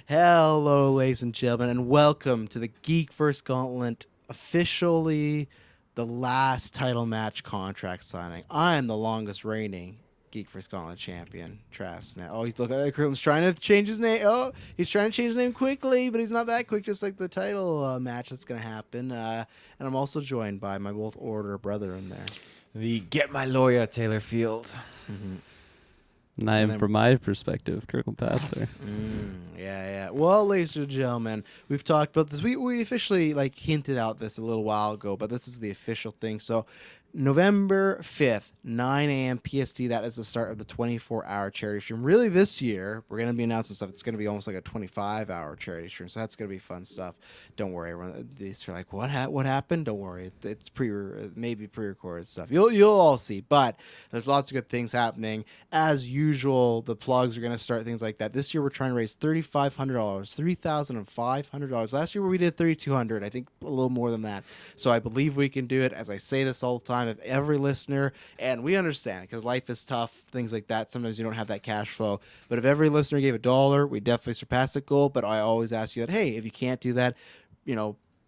Hello, ladies and gentlemen, and welcome to the GeekVerse Gauntlet, officially the last title match contract signing. I am the longest reigning GeekVerse Gauntlet champion. Trask now. Oh, he's looking at Kirklin's trying to change his name. Oh, he's trying to change his name quickly, but he's not that quick. Just like the title match that's gonna happen. And I'm also joined by my both order brother in there. The Get My Lawyer Taylor Field. And then- from my perspective, Kirklin Patzer. Yeah. Well, ladies and gentlemen, we've talked about this. We officially hinted out this a little while ago, but this is the official thing. So November 5th, 9 a.m. PST, that is the start of the 24-hour charity stream. Really, this year, we're going to be announcing stuff. It's going to be almost like a 25-hour charity stream, so that's going to be fun stuff. Don't worry, everyone. These are like, what happened? Don't worry. It's maybe pre-recorded stuff. You'll all see, but there's lots of good things happening. As usual, the plugs are going to start, things like that. This year, we're trying to raise $3,500, $3,500. Last year, we did $3,200. I think a little more than that. So I believe we can do it. As I say this all the time, if every listener, and we understand because life is tough, things like that, sometimes you don't have that cash flow, but if every listener gave $1, we definitely surpass the goal. But I always ask you that, hey, if you can't do that,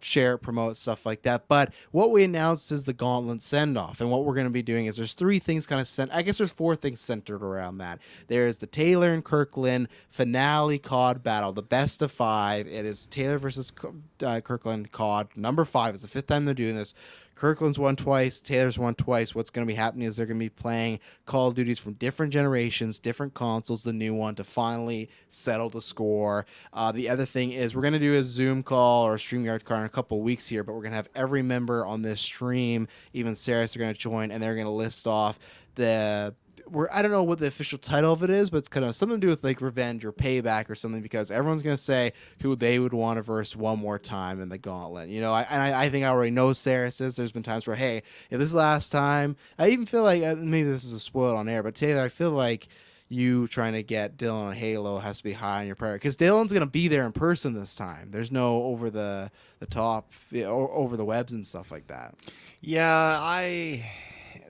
share, promote, stuff like that. But what we announced is the Gauntlet send-off, and what we're going to be doing is there's three things there's four things centered around that. There's the Taylor and Kirklin finale COD battle, the best of 5. It is Taylor versus Kirklin COD number 5. It's the 5th time they're doing this. Kirklin's won twice, Taylor's won twice. What's going to be happening is they're going to be playing Call of Duties from different generations, different consoles, the new one, to finally settle the score. The other thing is we're going to do a Zoom call or a StreamYard call in a couple weeks here, but we're going to have every member on this stream, even Sarah's, are going to join, and they're going to list off I don't know what the official title of it is, but it's kind of something to do with like revenge or payback or something, because everyone's going to say who they would want to verse one more time in the Gauntlet. I think I already know Sarah says there's been times where, hey, if this is the last time, I even feel like, maybe this is a spoil on air, but Taylor, I feel like you trying to get Dylan on Halo has to be high on your priority, because Dylan's going to be there in person this time. There's no over the top, over the webs and stuff like that. Yeah,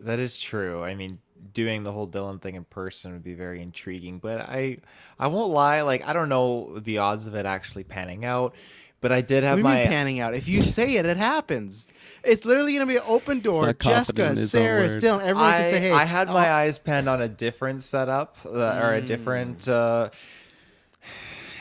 that is true. I mean, doing the whole Dylan thing in person would be very intriguing, but I won't lie, I don't know the odds of it actually panning out, but I did have my panning out. If you say it, it happens. It's literally going to be an open door. Jessica, Sarah, Dylan, everyone can say, hey. I had my eyes penned on a different setup or a different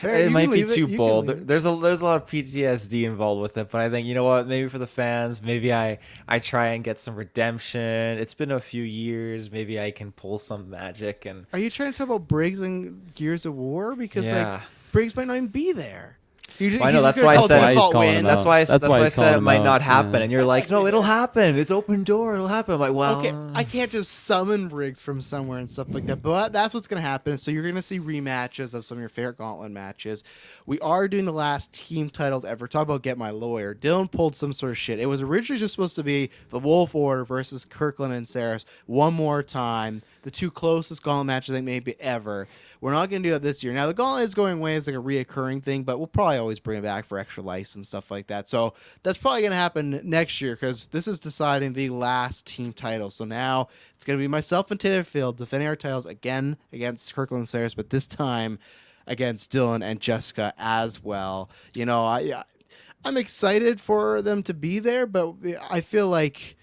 it might be too bold. There's a lot of PTSD involved with it, but I think, you know what, maybe for the fans, maybe I try and get some redemption. It's been a few years. Maybe I can pull some magic. And are you trying to talk about Briggs and Gears of War? Because Briggs might not even be there. I know, that's why I said that's why I said it might not happen. Yeah. And you're like, no, it'll happen. It's open door. It'll happen. I'm like, well, okay, I can't just summon Briggs from somewhere and stuff like that. But that's what's going to happen. So you're going to see rematches of some of your favorite Gauntlet matches. We are doing the last team titles ever. Talk about Get My Lawyer. Dylan pulled some sort of shit. It was originally just supposed to be the Wolf Order versus Kirklin and Saris one more time. The two closest Gauntlet matches I think maybe ever. We're not going to do that this year. Now, the Gauntlet is going away as like a reoccurring thing, but we'll probably always bring it back for extra license and stuff like that. So that's probably going to happen next year, because this is deciding the last team title. So now it's going to be myself and Taylor Field defending our titles again against Kirkland and Saris, but this time against Dylan and Jessica as well. I'm excited for them to be there, but I feel like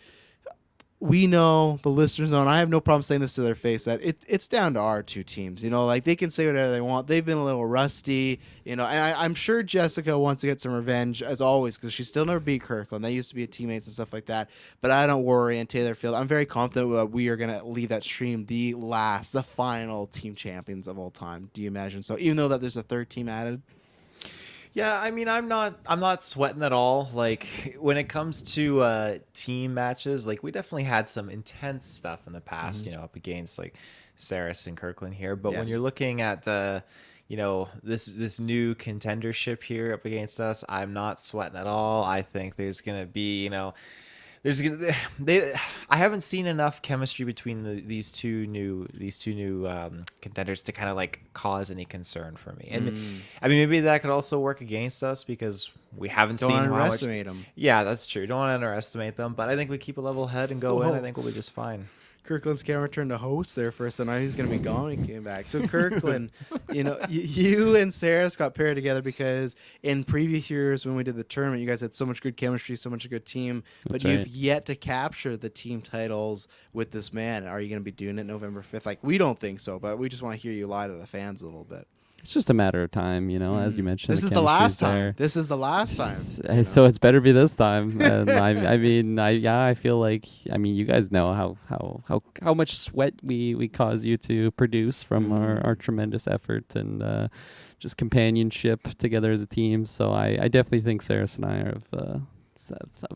we know, the listeners know, and I have no problem saying this to their face, that it's down to our two teams. They can say whatever they want. They've been a little rusty, and I'm sure Jessica wants to get some revenge, as always, because she still never beat Kirkland. They used to be teammates and stuff like that. But I don't worry, and Taylor Field, I'm very confident we are going to leave that stream the final team champions of all time. Do you imagine? So even though that there's a third team added? Yeah, I mean, I'm not sweating at all. Like, when it comes to team matches, we definitely had some intense stuff in the past, up against Saris and Kirklin here. But when you're looking at this new contendership here up against us, I'm not sweating at all. I think there's gonna be I haven't seen enough chemistry between these two new contenders to kind of cause any concern for me. And I mean, maybe that could also work against us, because we haven't seen how much. Don't underestimate them. Yeah, that's true. Don't want to underestimate them, but I think we keep a level head and go in. I think we'll be just fine. Kirkland's camera turned to host there first, and I knew he was going to be gone. He came back. So Kirkland, you and Saris got paired together because in previous years when we did the tournament, you guys had so much good chemistry, so much a good team, but you've yet to capture the team titles with this man. Are you going to be doing it November 5th? Like, we don't think so, but we just want to hear you lie to the fans a little bit. It's just a matter of time, as you mentioned. This is the last time. This is the last time. So it's better be this time. And I feel like, you guys know how much sweat we cause you to produce from our tremendous effort and just companionship together as a team. So I definitely think Saris and I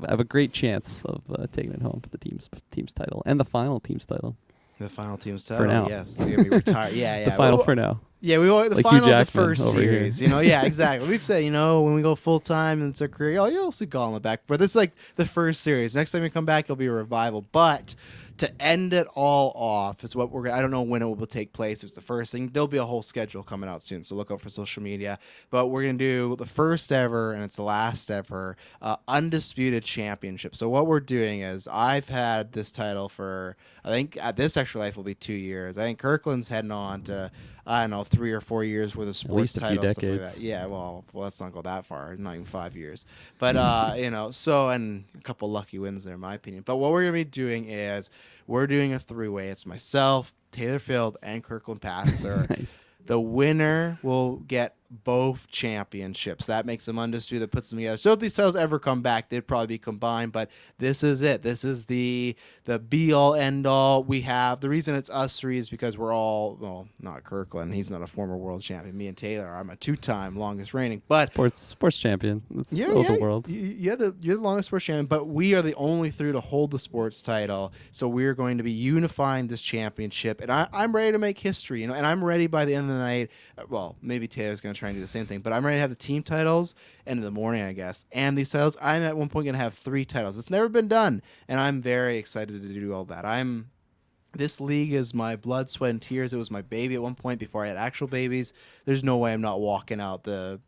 have a great chance of taking it home for the team's title and the final team's title. The final team's title, for now. Yes. They're going to be retired. Yeah. The final for now. Yeah, we want the like final of the Jackman first over series. here. Yeah, exactly. We've said, when we go full time and it's our career, you'll see Gauntlet back. But this is like the first series. Next time we come back, it'll be a revival. But to end it all off is what I don't know when it will take place. It's the first thing. There'll be a whole schedule coming out soon, so look out for social media. But we're going to do the first ever, and it's the last ever, Undisputed Championship. So what we're doing is I've had this title for, I think at this Extra Life will be 2 years. I think Kirkland's heading on to, 3 or 4 years worth of sports least a few titles. Stuff like decades. that. Yeah, well, let's not go that far. Not even 5 years. But, so, and a couple lucky wins there, in my opinion. But what we're going to be doing is we're doing a three-way. It's myself, Taylor Field, and Kirkland Patzer. Nice. The winner will get both championships. That makes them undisputed. That puts them together. So if these titles ever come back, they'd probably be combined. But this is it. This is the be-all, end-all. We have the reason it's us three is because we're all not Kirkland. He's not a former world champion. Me and Taylor. I'm a 2-time longest reigning. But sports champion. That's the world. You're the longest sports champion. But we are the only three to hold the sports title. So we're going to be unifying this championship. And I'm ready to make history. And I'm ready by the end of the night. Well, maybe Taylor's going to try and do the same thing, but I'm ready to have the team titles end of the morning, I guess. And these titles, I'm at one point going to have 3 titles. It's never been done, and I'm very excited to do all that. This league is my blood, sweat, and tears. It was my baby at one point before I had actual babies. There's no way I'm not walking out the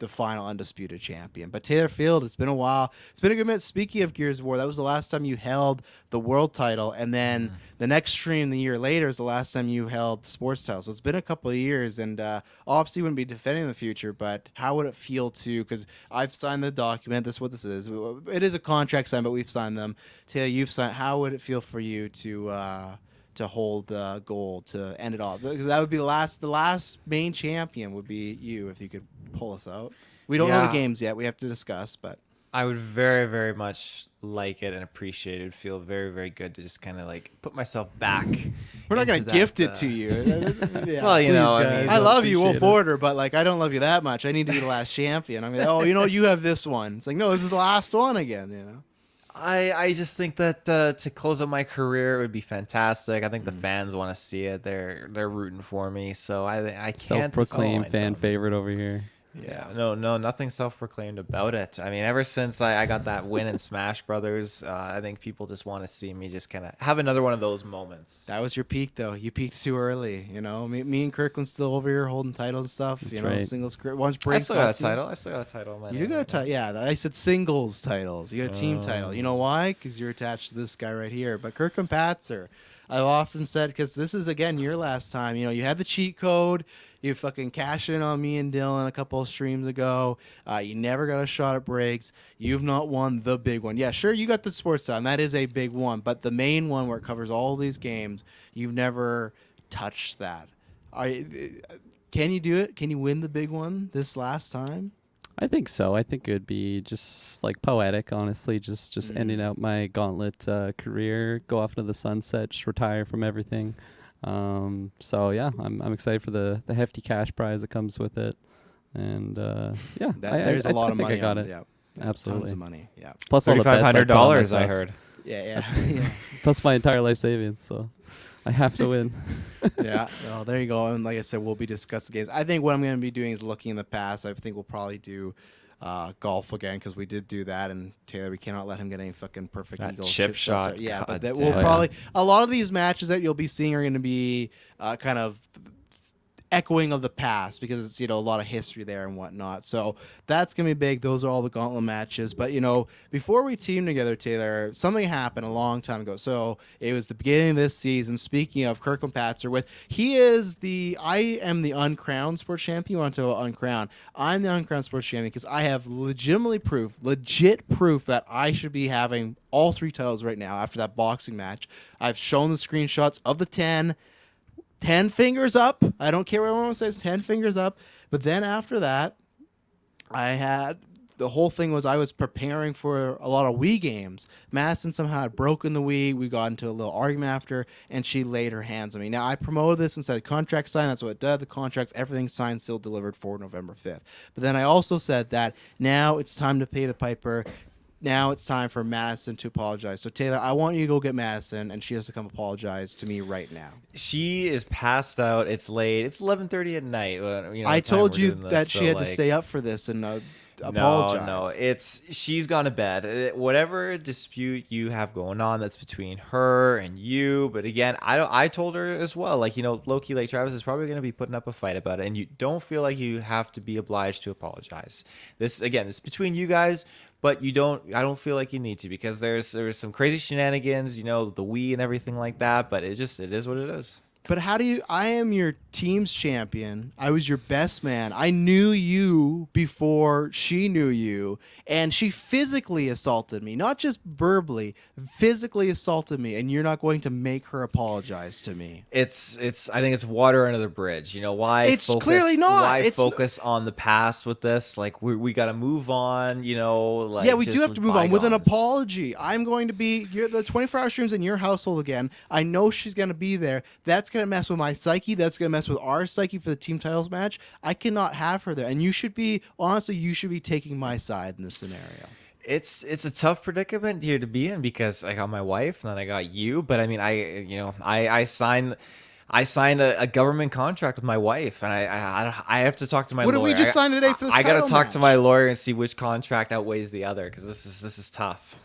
final undisputed champion. But Taylor Field, it's been a while. It's been a good minute. Speaking of Gears of War, that was the last time you held the world title, and then the next stream the year later is the last time you held the sports title. So it's been a couple of years, and obviously wouldn't be defending in the future, but how would it feel to, because I've signed the document, this is what this is. It is a contract signed, but we've signed them. Taylor, you've signed. How would it feel for you to hold the gold, to end it all? That would be the last main champion would be you if you could pull us out. We don't know the games yet. We have to discuss, but I would very, very much like it and appreciate it. It would feel very, very good to just kind of like put myself back. We're not going to gift it to you. Yeah. Well, I love you, Wolf Order, but like I don't love you that much. I need to be the last champion. I mean, you have this one. It's like, no, this is the last one again. I just think that to close out my career it would be fantastic. I think the fans want to see it. They're rooting for me, so I can't. Self-proclaimed fan favorite over here. Yeah, no, nothing self-proclaimed about it. I mean, ever since I got that win in Smash Brothers, I think people just want to see me just kind of have another one of those moments. That was your peak, though. You peaked too early. Me and Kirkland still over here holding titles and stuff. That's right. Singles. I still got a title. I still got a title. You do got a title. Yeah, I said singles titles. You got a team title. You know why? Because you're attached to this guy right here. But Kirkland Patzer, I've often said, because this is again your last time. You had the cheat code. You fucking cashed in on me and Dylan a couple of streams ago. You never got a shot at breaks. You've not won the big one. Yeah, sure, you got the sports side, and that is a big one. But the main one where it covers all these games, you've never touched that. Can you do it? Can you win the big one this last time? I think so. I think it would be just like poetic, honestly, just ending out my Gauntlet career, go off into the sunset, just retire from everything. So yeah, I'm excited for the hefty cash prize that comes with it, and there's a lot of money. I got it. Yeah, absolutely. Tons of money. Yeah. Plus all the bets $3,500 I heard. Yeah. Plus my entire life savings, so I have to win. Yeah. Well, there you go. And like I said, we'll be discussing games. I think what I'm going to be doing is looking in the past. I think we'll probably do golf again because we did do that, and Taylor, we cannot let him get any fucking perfect that eagle chip shot. Yeah, God but that damn. will probably a lot of these matches that you'll be seeing are going to be kind of echoing of the past because it's, you know, a lot of history there and whatnot. So that's gonna be big. Those are all the Gauntlet matches. But, you know, before we teamed together, Taylor, something happened a long time ago. So it was the beginning of this season. Speaking of, Kirklin Patzer with, I am the uncrowned sports champion. You want to talk about uncrowned? I'm the uncrowned sports champion because I have legit proof that I should be having all 3 titles right now after that boxing match. I've shown the screenshots of the 10 fingers up. I don't care what anyone says, 10 fingers up. But then after that, the whole thing was I was preparing for a lot of Wii games. Madison somehow had broken the Wii. We got into a little argument after, and she laid her hands on me. Now, I promoted this and said contract signed. That's what it did. The contracts, everything signed, still delivered for November 5th. But then I also said that now it's time to pay the piper. Now it's time for Madison to apologize. So, Taylor, I want you to go get Madison, and she has to come apologize to me right now. She is passed out. It's late. It's 11:30 at night. You know, I told you this, that she had to like, stay up for this and apologize. No. She's gone to bed. Whatever dispute you have going on, that's between her and you. But again, I told her as well. Like, you know, Loki, like Travis is probably going to be putting up a fight about it, and you don't feel like you have to be obliged to apologize. This is between you guys. But I don't feel like you need to, because there's some crazy shenanigans, you know, the Wii and everything like that. But it is what it is. But I am your team's champion. I was your best man. I knew you before she knew you. And she physically assaulted me, not just verbally, physically assaulted me. And you're not going to make her apologize to me. I think it's water under the bridge. You know, why? It's clearly not. Why focus on the past with this? Like, we got to move on, you know. Like, yeah, we do have to move on with an bygones. apology. I'm going to be the 24-hour streams in your household again. I know she's going to be there. That's going to mess with my psyche. That's going to mess with our psyche for the team titles match. I cannot have her there. And you should be taking my side in this scenario. It's a tough predicament here to be in, because I got my wife and then I got you. But I mean, I signed a government contract with my wife, and I have to talk to my lawyer. What did we just sign today for the I got to title talk match? to my lawyer and see which contract outweighs the other, because this is tough.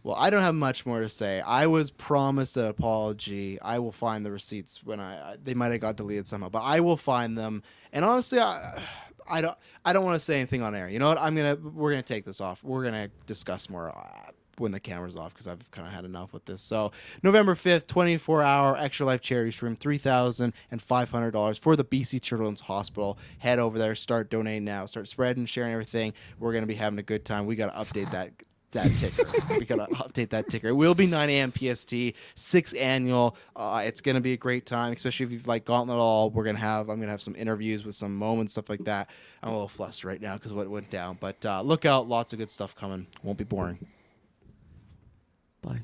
Well, I don't have much more to say. I was promised an apology. I will find the receipts when they might have got deleted somehow, but I will find them. And honestly, I don't want to say anything on air. You know what? We're gonna take this off. We're gonna discuss more when the camera's off, because I've kind of had enough with this. So November 5th, 24-hour Extra Life charity stream, $3,500 for the BC Children's Hospital. Head over there, start donating now, start spreading, sharing everything. We're gonna be having a good time. We gotta update that ticker. We gotta update that ticker. It will be 9 a.m. PST, 6th annual. It's gonna be a great time, especially if you've like Gauntlet at all. I'm gonna have some interviews with some moments, stuff like that. I'm a little flustered right now because what went down, but look out, lots of good stuff coming. Won't be boring. Bye.